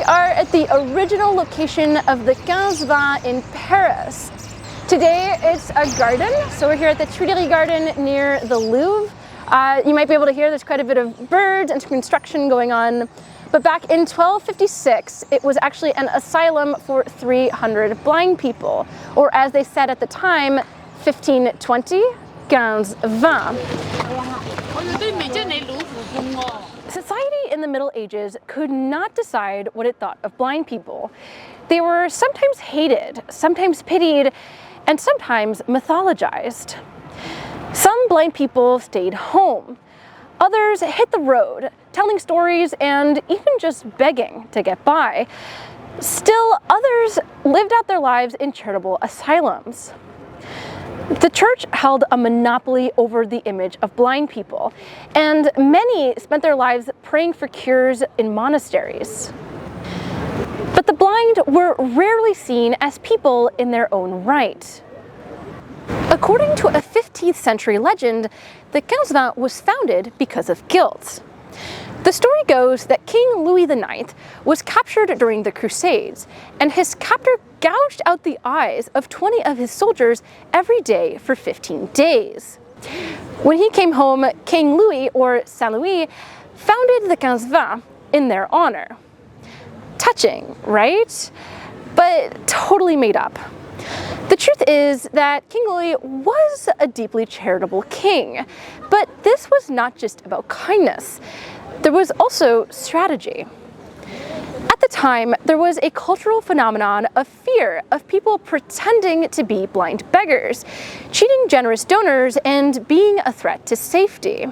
are at the original location of the Quinze-Vingts in Paris. Today it's a garden, so we're here at the Tuileries Garden near the Louvre. You might be able to hear there's quite a bit of birds and construction going on. But back in 1256, it was actually an asylum for 300 blind people, or as they said at the time, 1520, Quinze-Vingts. Society in the Middle Ages could not decide what it thought of blind people. They were sometimes hated, sometimes pitied, and sometimes mythologized. Some blind people stayed home. Others hit the road, telling stories and even just begging to get by. Still, others lived out their lives in charitable asylums. The church held a monopoly over the image of blind people, and many spent their lives praying for cures in monasteries. But the blind were rarely seen as people in their own right. According to a 15th century legend, the Quinze-Vingts was founded because of guilt. The story goes that King Louis the XIX was captured during the Crusades, and his captor gouged out the eyes of 20 of his soldiers every day for 15 days. When he came home, King Louis, or Saint Louis, founded the Quinze-Vingts in their honor. Touching, right? But totally made up. The truth is that King Louis was a deeply charitable king, but this was not just about kindness. There was also strategy. At the time, there was a cultural phenomenon of fear of people pretending to be blind beggars, cheating generous donors, and being a threat to safety.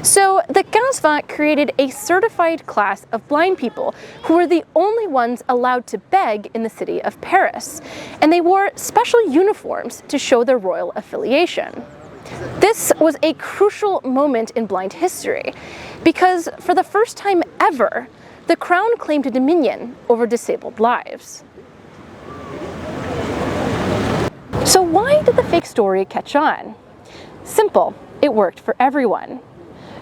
So the Quinze-Vingts created a certified class of blind people who were the only ones allowed to beg in the city of Paris, and they wore special uniforms to show their royal affiliation. This was a crucial moment in blind history because for the first time ever, the crown claimed a dominion over disabled lives. So why did the fake story catch on? Simple, it worked for everyone.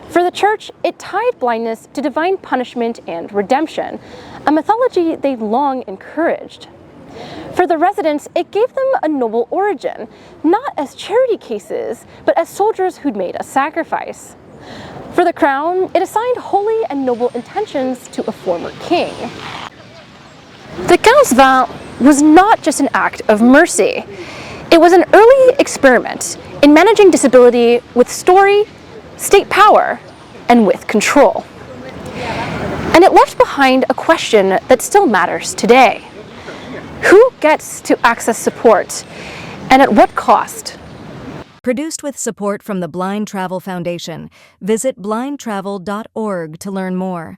For the church, it tied blindness to divine punishment and redemption, a mythology they long encouraged. For the residents, it gave them a noble origin, not as charity cases, but as soldiers who'd made a sacrifice. For the crown, it assigned holy and noble intentions to a former king. The Quinze-Vingts was not just an act of mercy. It was an early experiment in managing disability with story, state power, and with control. And it left behind a question that still matters today. Who gets to access support, and at what cost? Produced with support from the Blind Travel Foundation. Visit blindtravel.org to learn more.